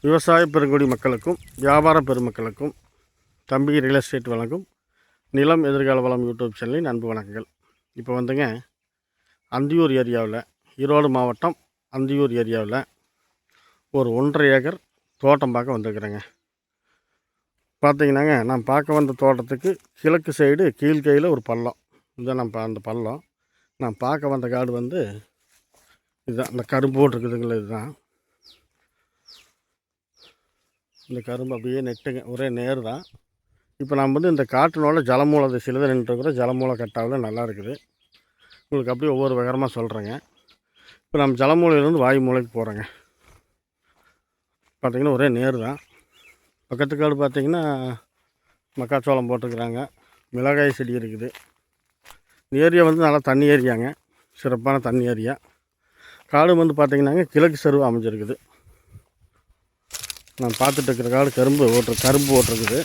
விவசாய பெருங்குடி மக்களுக்கும் வியாபார பெருமக்களுக்கும் தம்பி ரியல் எஸ்டேட் வழங்கும் நிலம் எதிர்கால வளம் யூடியூப் சேனலின் அன்பு வணக்கங்கள். இப்போ வந்துங்க அந்தியூர் ஏரியாவில், ஈரோடு மாவட்டம் அந்தியூர் ஏரியாவில் ஒரு 1.5 ஏக்கர் தோட்டம் பார்க்க வந்துருக்குறேங்க. பார்த்தீங்கன்னாங்க, நான் பார்க்க வந்த தோட்டத்துக்கு கிழக்கு சைடு கீழ்கையில் ஒரு பள்ளம். இதுதான் அந்த பள்ளம். நான் பார்க்க வந்த காடு வந்து இதுதான், இந்த கரும்பு போட்டிருக்குதுங்களா, இதுதான் இந்த கரும்பு. அப்படியே நெட்டுங்க, ஒரே நேர் தான். இப்போ நம்ம வந்து இந்த காட்டினோட ஜலமூல திசையில் தான் நின்றுருக்குறோம். ஜலமூல கட்டாவில் நல்லா இருக்குது. உங்களுக்கு அப்படியே ஒவ்வொரு விவரமாக சொல்கிறேங்க. இப்போ நம்ம ஜலமூலையிலேருந்து வாயு மூலைக்கு போகிறோங்க. பார்த்திங்கன்னா ஒரே நேர் தான். பக்கத்து காடு பார்த்திங்கன்னா மக்காச்சோளம் போட்டிருக்குறாங்க, மிளகாய் செடி இருக்குது. இந்த ஏரியா வந்து நல்லா தண்ணி ஏரியாங்க, சிறப்பான தண்ணி ஏரியா. காடு வந்து பார்த்திங்கன்னாங்க கிழக்கு சருவு அமைஞ்சிருக்குது. நான் பார்த்துட்டு இருக்கிற காடு கரும்பு ஓட்டிருக்குது.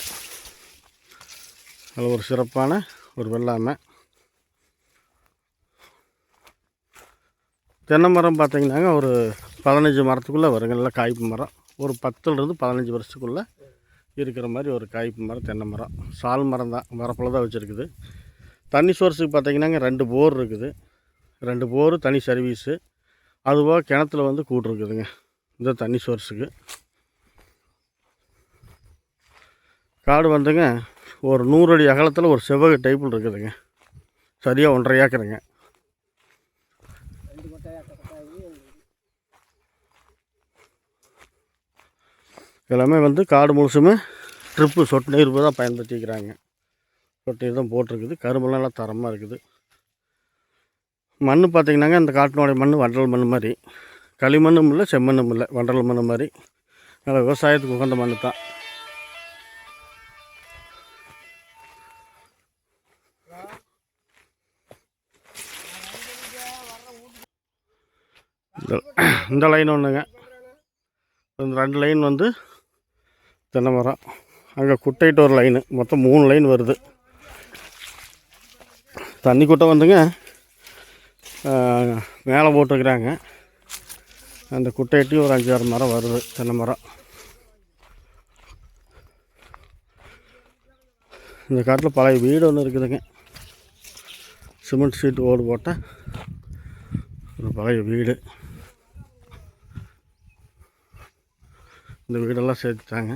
அதில் ஒரு சிறப்பான ஒரு வெள்ளாமை. தென்னை மரம் பார்த்திங்கன்னாங்க ஒரு 15 மரத்துக்குள்ளே வருங்க. நல்லா காய்ப்பு மரம், ஒரு 10லேருந்து 15 வருஷத்துக்குள்ளே இருக்கிற மாதிரி ஒரு காய்ப்பு மரம் தென்னை மரம். சால் மரம் தான், வரப்பில் தான் வச்சுருக்குது. தண்ணி சோர்ஸுக்கு பார்த்திங்கன்னாங்க 2 போர் இருக்குது. 2 போரு தனி சர்வீஸு. அதுவாக கிணத்துல வந்து கூட்டிருக்குதுங்க இந்த தண்ணி சோர்ஸுக்கு. காடு வந்துங்க ஒரு 100 அடி அகலத்தில் ஒரு செவ்வக டைப்பில் இருக்குதுங்க. சரியாக 1.5 ஏக்கருங்க. எல்லாமே வந்து காடு முழுசுமே ட்ரிப்பு சொட்டு நீர் தான் பயன்படுத்திக்கிறாங்க. சொட்டு நீர் தான் போட்டிருக்குது. கரும்புலாம் நல்லா தரமாக இருக்குது. மண் பார்த்திங்கன்னாங்க இந்த காட்டினுடைய மண் வண்டல் மண் மாதிரி, களிமண்ணும் இல்லை செம்மண்ணும் இல்லை, வண்டல் மண் மாதிரி. நல்லா விவசாயத்துக்கு உகந்த மண் தான். இந்த லைன் ஒன்றுங்க, இந்த 2 லைன் வந்து தென்னை மரம். அங்கே குட்டைட்டு ஒரு லைனு, மொத்தம் 3 லைன் வருது. தண்ணி குட்டை வந்துங்க மேலே போட்டுருக்குறாங்க. அந்த குட்டைட்டி ஒரு 5-6 மரம் வருது தென்னை மரம். இந்த காட்டில் பழைய வீடு ஒன்று இருக்குதுங்க. சிமெண்ட் சீட்டு ஓடு போட்ட ஒரு பழைய வீடு. இந்த வீடெல்லாம் சேர்த்துட்டாங்க.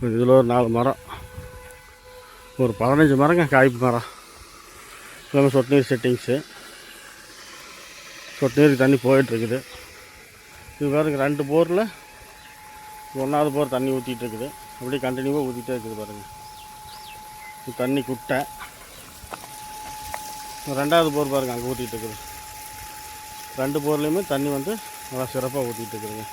இதில் ஒரு 4 மரம், ஒரு 15 மரங்க காய்ப்பு மரம். எல்லாமே சொட்டு நீர் செட்டிங்ஸு. சொட்டு நீருக்கு தண்ணி போயிட்டுருக்குது. இது பாருங்க 2 போரில் 1வது போர் தண்ணி ஊற்றிட்டு இருக்குது. அப்படியே கண்டினியூவாக ஊற்றிட்டே இருக்குது பாருங்கள். தண்ணி குட்டை. 2வது போர் பாருங்கள், அங்கே ஊற்றிட்டு இருக்குது. 2 போர்லேயுமே தண்ணி வந்து நல்லா சிறப்பாக ஊற்றிட்டு இருக்குதுங்க.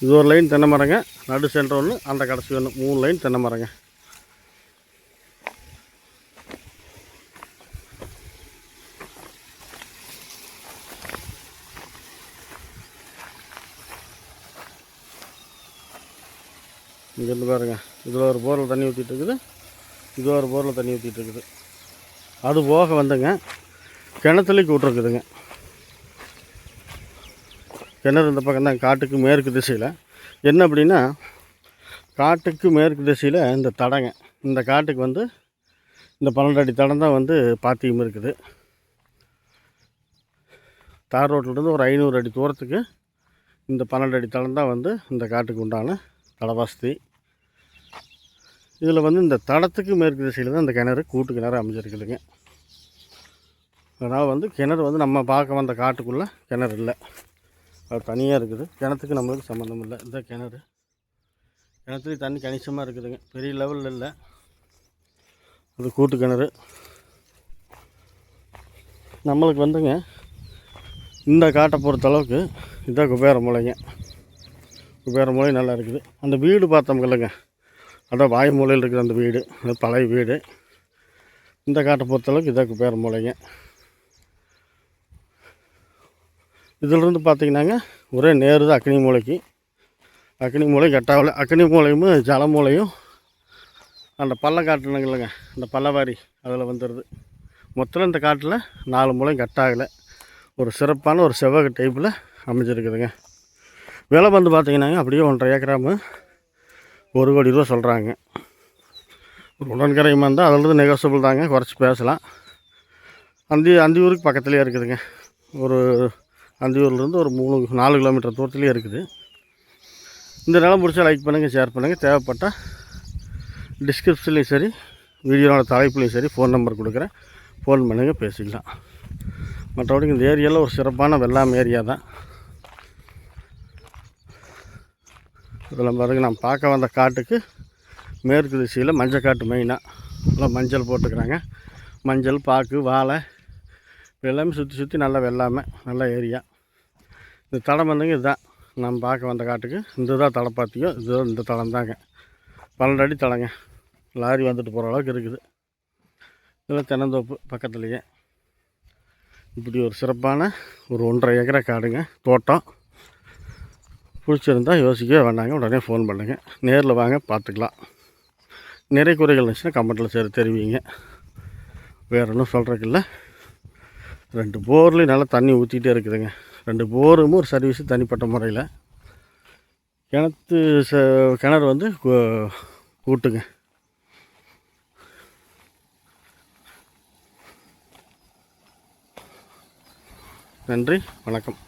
இது ஒரு லைன் தென்னை மரங்க, நடு சென்டர் ஒன்று, அந்த கடைசி ஒன்று, 3 லைன் தென்னை மரங்க. இங்கேருந்து பாருங்கள், இதில் ஒரு போரில் தண்ணி ஊற்றிட்டு இருக்குது, இது ஒரு போரில் தண்ணி ஊற்றிட்டு இருக்குது. அது போக வந்துங்க கிணத்துலேயும் கூட்டிருக்குதுங்க. கிணறு இந்த பக்கம் தான், காட்டுக்கு மேற்கு திசையில். என்ன அப்படின்னா, காட்டுக்கு மேற்கு திசையில் இந்த தடங்க, இந்த காட்டுக்கு வந்து இந்த 12 அடி தடம் தான் வந்து பாத்தியம் இருக்குது. தார் ரோட்டிலேருந்து ஒரு 500 அடி தூரத்துக்கு இந்த 12 அடி தடம் தான் வந்து இந்த காட்டுக்கு உண்டான தடவாஸ்தி. இதில் வந்து இந்த தடத்துக்கு மேற்கு திசையில் தான் இந்த கிணறு கூட்டு கிணறு அமைஞ்சிருக்குதுங்க. அதனால் வந்து கிணறு வந்து நம்ம பார்க்க வந்த காட்டுக்குள்ளே கிணறு இல்லை, அது தனியாக இருக்குது. கிணத்துக்கு நம்மளுக்கு சம்மந்தம் இல்லை. இந்த கிணத்துலேயும் தண்ணி கணிசமாக இருக்குதுங்க, பெரிய லெவலில் இல்லை. அது கூட்டு கிணறு. நம்மளுக்கு வந்துங்க இந்த காட்டை பொறுத்தளவுக்கு இதுதான் குபேர மூலைங்க. குபேர மூலை நல்லா இருக்குது. அந்த வீடு பார்த்தோம் இல்லைங்க, அதான் வாய் மூலையில் இருக்குது அந்த வீடு. அது பழைய வீடு. இந்த காட்டை பொறுத்தளவுக்கு இதற்கு பேர் மூலைங்க. இதிலிருந்து பார்த்திங்கன்னாங்க ஒரே நேரு தான் அக்னி மூலைக்கு. அக்னி மூலை கட்டாவில் அக்னி மூலையும் ஜல மூலையும் அந்த பள்ளம் காட்டுனுங்களேங்க, அந்த பள்ளவாரி அதில் வந்துடுது. மொத்தம் இந்த காட்டில் 4 மூலையும் கட்டாகலை. ஒரு சிறப்பான ஒரு செவ்வக டைப்பில் அமைஞ்சிருக்குதுங்க. விலை வந்து பார்த்திங்கன்னாங்க அப்படியே 1.5 ஏக்கராமு 1 கோடி ரூபா சொல்கிறாங்க. ஒரு உடன்கரையுமா இருந்தால் அதிலிருந்து நெகோசியபிள் தாங்க, குறைச்சி பேசலாம். அந்தியூருக்கு பக்கத்துலேயே இருக்குதுங்க. ஒரு அந்தியூர்லேருந்து ஒரு 3-4 கிலோமீட்டர் தூரத்துலேயே இருக்குது. இந்த நிலம் பிடிச்சா லைக் பண்ணுங்கள், ஷேர் பண்ணுங்கள். தேவைப்பட்டால் டிஸ்கிரிப்ஷன்லேயும் சரி, வீடியோவோட தலைப்புலையும் சரி ஃபோன் நம்பர் கொடுக்குறேன், ஃபோன் பண்ணுங்கள், பேசிக்கலாம். மற்றபடி இந்த ஏரியாவில் ஒரு சிறப்பான வெள்ளாமை ஏரியா தான். இதில் பாருங்கள், நான் பார்க்க வந்த காட்டுக்கு மேற்கு திசையில் மஞ்சள் காட்டு மெயினாக எல்லாம் மஞ்சள் போட்டுக்கிறாங்க. மஞ்சள், பாக்கு, வாழை எல்லாமே சுற்றி நல்ல வெள்ளாமை, நல்ல ஏரியா. இந்த தடம் வந்துங்க இதுதான் நம்ம பார்க்க வந்த காட்டுக்கு. இந்த தான் தடம் பார்த்தியோ, இதுதான் இந்த தடம் தாங்க. 12 அடி தடங்க, லாரி வந்துட்டு போகிற அளவுக்கு இருக்குது. இதில் தென்னந்தோப்பு பக்கத்துலேயே இப்படி ஒரு சிறப்பான ஒரு 1.5 ஏக்கரா காடுங்க, தோட்டம். பிடிச்சிருந்தால் யோசிக்கவே வேண்டாங்க, உடனே ஃபோன் பண்ணுங்கள். நேரில் வாங்க, பார்த்துக்கலாம். நிறைய குறைகள் இருந்துச்சுன்னா கமெண்ட்டில் சரி தெரிவிங்க. வேறு ஒன்றும் சொல்கிறதுக்கு இல்லை. 2 போர்லேயும் நல்லா தண்ணி ஊற்றிக்கிட்டே இருக்குதுங்க. 2 போரும் ஒரு சர்வீஸு தனிப்பட்ட முறையில். கிணறு வந்து கூட்டுங்க. நன்றி, வணக்கம்.